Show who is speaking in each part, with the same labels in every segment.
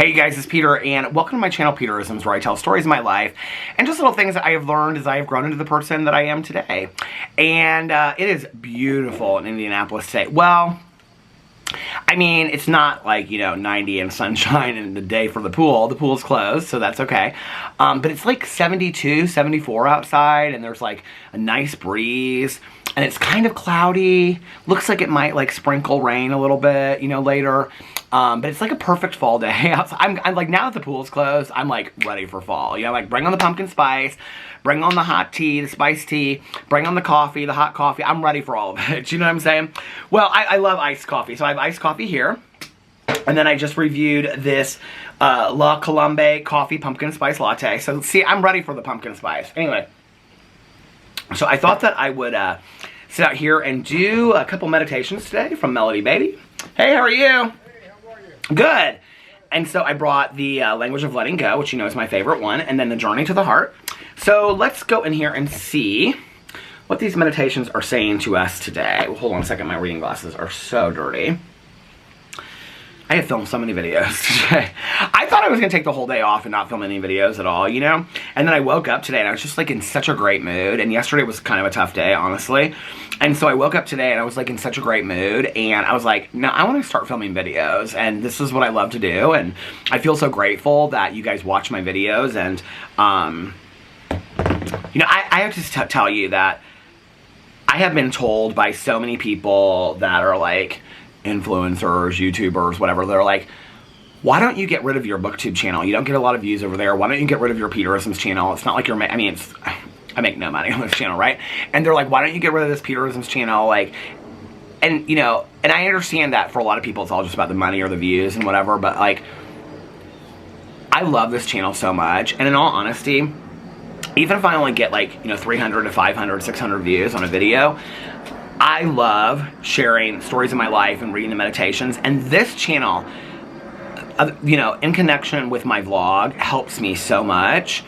Speaker 1: Hey you guys, it's Peter, and welcome to my channel, Peterisms, where I tell stories of my life and just little things that I have learned as I have grown into the person that I am today. And it is beautiful in Indianapolis today. Well, I mean, it's not like, 90 and sunshine and the day for the pool. The pool's closed, so that's okay. But it's like 72, 74 outside, and there's like a nice breeze. And it's kind of cloudy. Looks like it might like sprinkle rain a little bit, later. But it's like a perfect fall day. I'm like, now that the pool's closed, I'm like ready for fall. Like bring on the pumpkin spice, bring on the hot tea, the spiced tea, bring on the coffee, the hot coffee. I'm ready for all of it. You know what I'm saying? Well, I love iced coffee. So I have iced coffee here. And then I just reviewed this La Colombe coffee pumpkin spice latte. So see, I'm ready for the pumpkin spice. Anyway. So I thought that I would sit out here and do a couple meditations today from Melody Beatty. Hey, how are you?
Speaker 2: Hey, how are you?
Speaker 1: Good. And so I brought the Language of Letting Go, which you know is my favorite one, and then the Journey to the Heart. So let's go in here and see what these meditations are saying to us today. Well, hold on a second, my reading glasses are so dirty. I have filmed so many videos today. I thought I was going to take the whole day off and not film any videos at all, And then I woke up today and I was just like in such a great mood. And yesterday was kind of a tough day, honestly. And so I woke up today and I was like in such a great mood. And I was like, no, I want to start filming videos. And this is what I love to do. And I feel so grateful that you guys watch my videos. And, I have to tell you that I have been told by so many people that are like, influencers, YouTubers, whatever, they're like, why don't you get rid of your BookTube channel? You don't get a lot of views over there. Why don't you get rid of your Peterisms channel? It's not like I make no money on this channel, right? And they're like, why don't you get rid of this Peterisms channel? Like, and and I understand that for a lot of people, it's all just about the money or the views and whatever, but like, I love this channel so much. And in all honesty, even if I only get like, 300 to 500, 600 views on a video, I love sharing stories of my life and reading the meditations, and this channel, in connection with my vlog, helps me so much.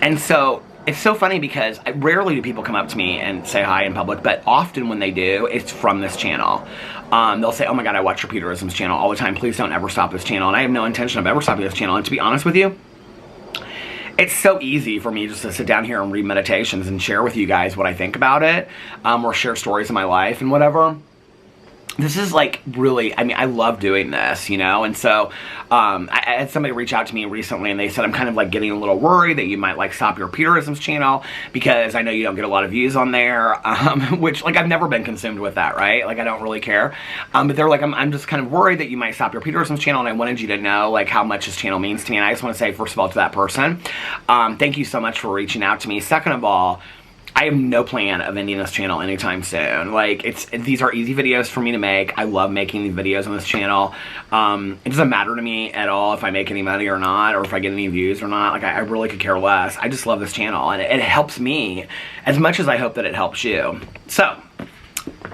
Speaker 1: And so it's so funny because rarely do people come up to me and say hi in public, but often when they do, it's from this channel. They'll say, oh my god, I watch your Peterisms channel all the time, please don't ever stop this channel. And I have no intention of ever stopping this channel, and to be honest with you, it's so easy for me just to sit down here and read meditations and share with you guys what I think about it, or share stories of my life and whatever. This is like really, I love doing this, and so I had somebody reach out to me recently and they said, I'm kind of like getting a little worried that you might like stop your Peterisms channel because I know you don't get a lot of views on there, which like I've never been consumed with that, right? Like I don't really care, but they're like, I'm just kind of worried that you might stop your Peterisms channel, and I wanted you to know like how much this channel means to me. And I just want to say, first of all, to that person, thank you so much for reaching out to me. Second of all, I have no plan of ending this channel anytime soon. Like, these are easy videos for me to make. I love making these videos on this channel. It doesn't matter to me at all if I make any money or not, or if I get any views or not. Like, I really could care less. I just love this channel, and it helps me as much as I hope that it helps you. So,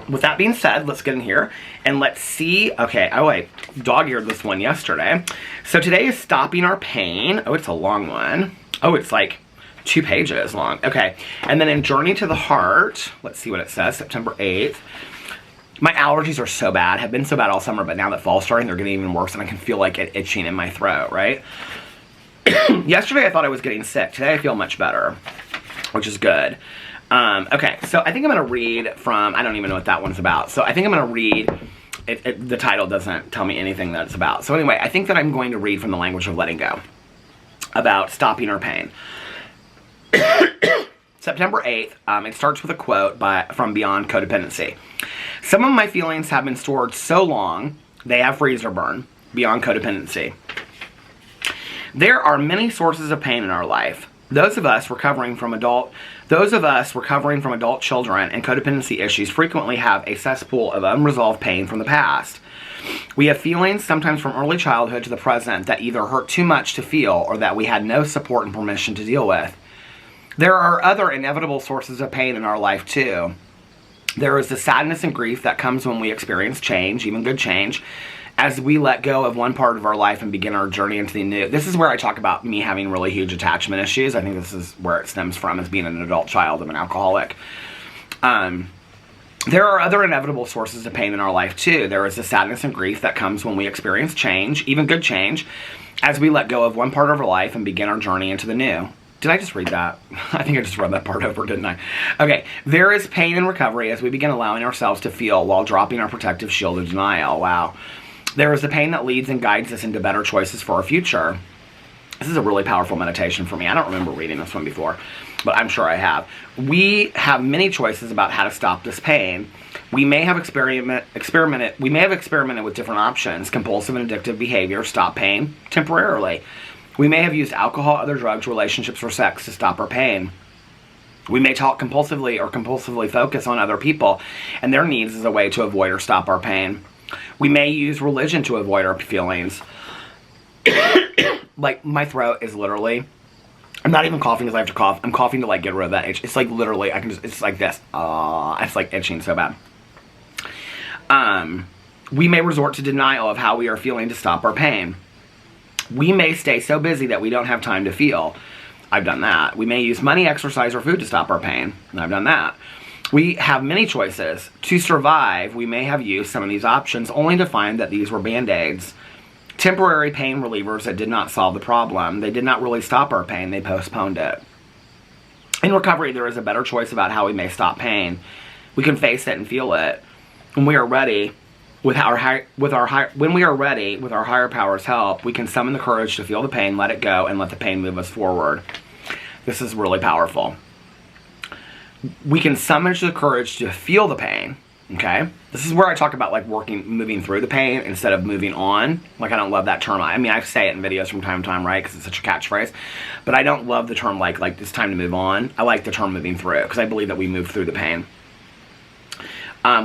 Speaker 1: with that being said, let's get in here and let's see. Okay, I dog-eared this one yesterday. So today is Stopping Our Pain. Oh, it's a long one. Oh, it's like 2 pages long. Okay, and then in Journey to the Heart, let's see what it says, September 8th. My allergies are so bad, have been so bad all summer, but now that fall's starting, they're getting even worse, and I can feel like it itching in my throat, right? Yesterday I thought I was getting sick. Today I feel much better, which is good. Okay, so I think I'm going to read from, I don't even know what that one's about. So I think I'm going to read, the title doesn't tell me anything that it's about. So anyway, I think that I'm going to read from the Language of Letting Go, about stopping our pain. September 8th, it starts with a quote from Beyond Codependency. Some of my feelings have been stored so long, they have freeze or burn. Beyond Codependency. There are many sources of pain in our life. Those of us recovering from adult children and codependency issues frequently have a cesspool of unresolved pain from the past. We have feelings, sometimes from early childhood to the present, that either hurt too much to feel or that we had no support and permission to deal with. There are other inevitable sources of pain in our life too. There is the sadness and grief that comes when we experience change, even good change, as we let go of one part of our life and begin our journey into the new. This is where I talk about me having really huge attachment issues. I think this is where it stems from, as being an adult child of an alcoholic. There are other inevitable sources of pain in our life too. There is the sadness and grief that comes when we experience change, even good change, as we let go of one part of our life and begin our journey into the new. Did I just read that? I think I just read that part over, didn't I? Okay, there is pain and recovery as we begin allowing ourselves to feel while dropping our protective shield of denial. Wow. There is the pain that leads and guides us into better choices for our future. This is a really powerful meditation for me. I don't remember reading this one before, but I'm sure I have. We have many choices about how to stop this pain. We may have experimented with different options, compulsive and addictive behavior, stop pain temporarily. We may have used alcohol, other drugs, relationships, or sex to stop our pain. We may talk compulsively focus on other people and their needs as a way to avoid or stop our pain. We may use religion to avoid our feelings. Like, my throat is literally, I'm not even coughing because I have to cough. I'm coughing to, like, get rid of that itch. It's like, literally, I can just, it's like this. It's like itching so bad. We may resort to denial of how we are feeling to stop our pain. We may stay so busy that we don't have time to feel. I've done that. We may use money, exercise, or food to stop our pain. I've done that. We have many choices. To survive, we may have used some of these options only to find that these were band-aids. Temporary pain relievers that did not solve the problem. They did not really stop our pain. They postponed it. In recovery, there is a better choice about how we may stop pain. We can face it and feel it. When we are ready, with our higher power's help, we can summon the courage to feel the pain, let it go, and let the pain move us forward. This is really powerful. We can summon the courage to feel the pain. Okay? This is where I talk about, like, moving through the pain instead of moving on. Like, I don't love that term. I mean, I say it in videos from time to time, right? Because it's such a catchphrase. But I don't love the term, like it's time to move on. I like the term moving through, because I believe that we move through the pain.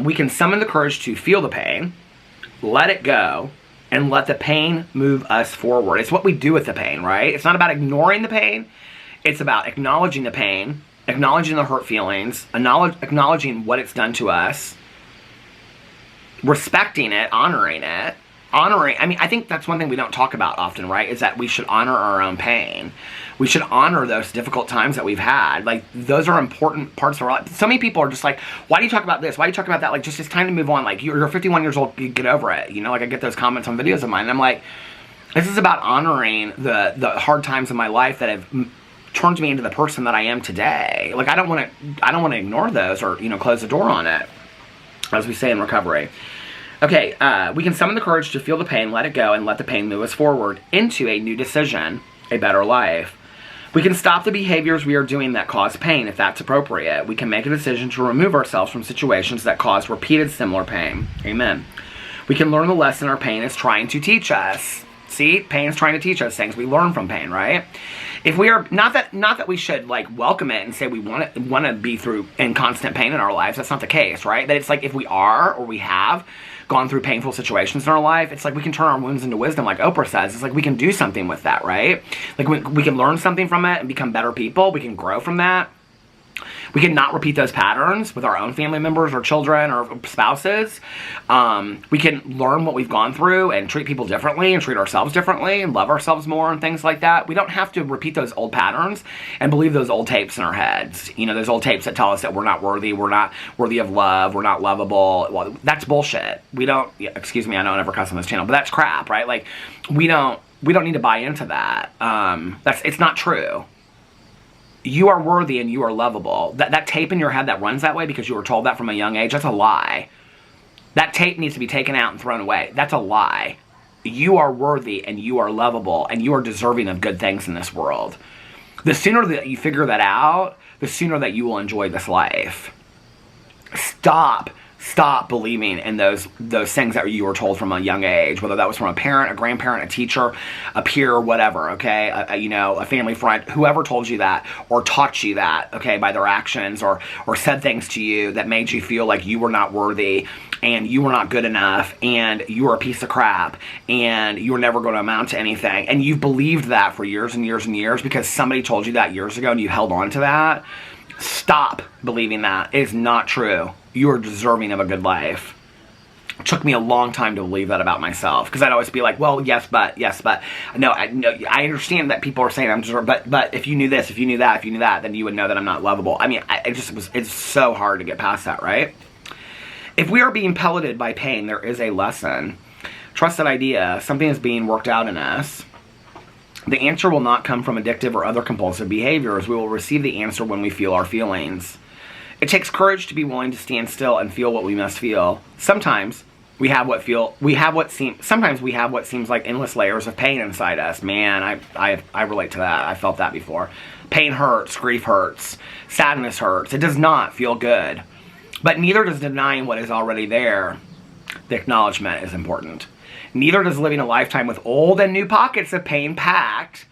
Speaker 1: We can summon the courage to feel the pain, let it go, and let the pain move us forward. It's what we do with the pain, right? It's not about ignoring the pain. It's about acknowledging the pain, acknowledging the hurt feelings, acknowledging what it's done to us, respecting it, honoring it. I mean, I think that's one thing we don't talk about often, right? Is that we should honor our own pain. We should honor those difficult times that we've had. Like, those are important parts of our life. So many people are just like, why do you talk about this? Why do you talk about that? Like, just it's time to move on. Like, you're 51 years old, get over it. You know, like, I get those comments on videos of mine. And I'm like, this is about honoring the hard times in my life that have turned me into the person that I am today. Like, I don't want to ignore those or, you know, close the door on it, as we say in recovery. Okay, we can summon the courage to feel the pain, let it go, and let the pain move us forward into a new decision, a better life. We can stop the behaviors we are doing that cause pain if that's appropriate. We can make a decision to remove ourselves from situations that cause repeated similar pain. Amen. We can learn the lesson our pain is trying to teach us. See, pain is trying to teach us things. We learn from pain, right? If we are not that we should, like, welcome it and say we want to be through in constant pain in our lives. That's not the case, right? That it's like if we are or we have gone through painful situations in our life, it's like we can turn our wounds into wisdom, like Oprah says. It's like we can do something with that, right? Like we can learn something from it and become better people. We can grow from that. We can not repeat those patterns with our own family members or children or spouses. We can learn what we've gone through and treat people differently and treat ourselves differently and love ourselves more and things like that. We don't have to repeat those old patterns and believe those old tapes in our heads. You know, those old tapes that tell us that we're not worthy of love, we're not lovable. Well, that's bullshit. We don't, excuse me, I know I never cuss on this channel, but that's crap, right? Like, we don't need to buy into that. It's not true. You are worthy and you are lovable. That tape in your head that runs that way because you were told that from a young age, that's a lie. That tape needs to be taken out and thrown away. That's a lie. You are worthy and you are lovable and you are deserving of good things in this world. The sooner that you figure that out, the sooner that you will enjoy this life. Stop believing in those things that you were told from a young age, whether that was from a parent, a grandparent, a teacher, a peer, whatever, okay, a family friend, whoever told you that or taught you that, okay, by their actions or said things to you that made you feel like you were not worthy and you were not good enough and you were a piece of crap and you were never going to amount to anything, and you've believed that for years and years and years because somebody told you that years ago and you held on to that. Stop believing that. It is not true. You are deserving of a good life. It took me a long time to believe that about myself because I'd always be like, well, yes, but. No, I understand that people are saying I'm deserving, but if you knew this, if you knew that, then you would know that I'm not lovable. I mean, it's so hard to get past that, right? If we are being pelleted by pain, there is a lesson. Trust that idea. Something is being worked out in us. The answer will not come from addictive or other compulsive behaviors. We will receive the answer when we feel our feelings. It takes courage to be willing to stand still and feel what we must feel. Sometimes we have what seems like endless layers of pain inside us. Man, I relate to that. I felt that before. Pain hurts, grief hurts, sadness hurts. It does not feel good. But neither does denying what is already there. The acknowledgement is important. Neither does living a lifetime with old and new pockets of pain packed,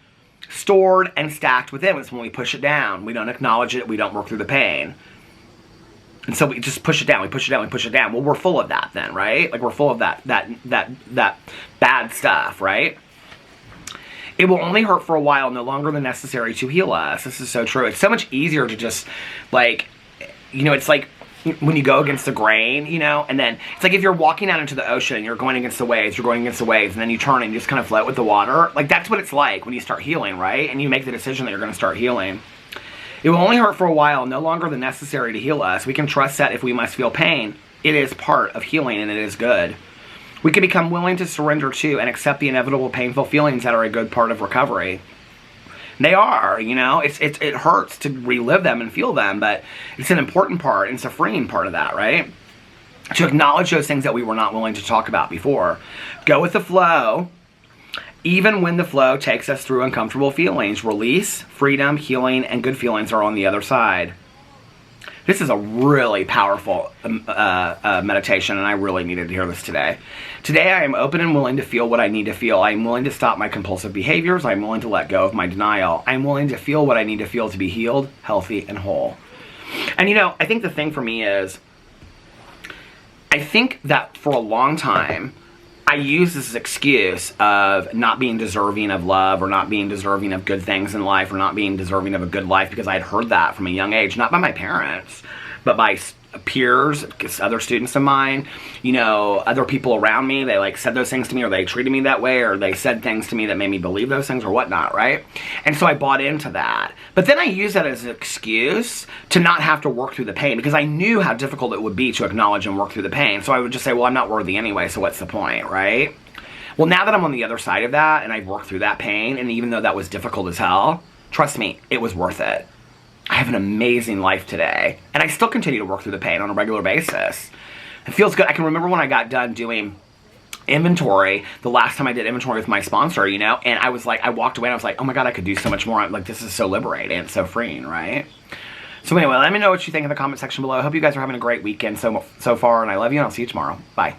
Speaker 1: stored, and stacked within. It's when we push it down. We don't acknowledge it. We don't work through the pain. And so we just push it down. We push it down. We push it down. Well, we're full of that then, right? Like we're full of that bad stuff, right? It will only hurt for a while, no longer than necessary to heal us. This is so true. It's so much easier to just, like, you know, it's like when you go against the grain, you know, and then it's like if you're walking out into the ocean and you're going against the waves, and then you turn and you just kind of float with the water. Like, that's what it's like when you start healing, right? And you make the decision that you're going to start healing. It will only hurt for a while, no longer than necessary to heal us. We can trust that if we must feel pain, it is part of healing and it is good. We can become willing to surrender to and accept the inevitable painful feelings that are a good part of recovery. They are, you know, it hurts to relive them and feel them, but it's an important part, and it's a freeing part of that, right? To acknowledge those things that we were not willing to talk about before. Go with the flow, even when the flow takes us through uncomfortable feelings. Release, freedom, healing, and good feelings are on the other side. This is a really powerful meditation, and I really needed to hear this today. Today, I am open and willing to feel what I need to feel. I am willing to stop my compulsive behaviors. I am willing to let go of my denial. I am willing to feel what I need to feel to be healed, healthy, and whole. And, you know, I think the thing for me is, I think that for a long time, I used this excuse of not being deserving of love, or not being deserving of good things in life, or not being deserving of a good life, because I had heard that from a young age, not by my parents, but by peers, other students of mine, you know, other people around me. They like said those things to me, or they treated me that way, or they said things to me that made me believe those things or whatnot, right? And so I bought into that. But then I used that as an excuse to not have to work through the pain, because I knew how difficult it would be to acknowledge and work through the pain. So I would just say, well, I'm not worthy anyway, so what's the point, right? Well, now that I'm on the other side of that, and I've worked through that pain, and even though that was difficult as hell, trust me, it was worth it. I have an amazing life today, and I still continue to work through the pain on a regular basis. It feels good. I can remember when I got done doing inventory, the last time I did inventory with my sponsor, you know, and I was like, I walked away and I was like, oh my God, I could do so much more. I'm like, this is so liberating. It's so freeing, right? So anyway, let me know what you think in the comment section below. I hope you guys are having a great weekend so far, and I love you, and I'll see you tomorrow. Bye.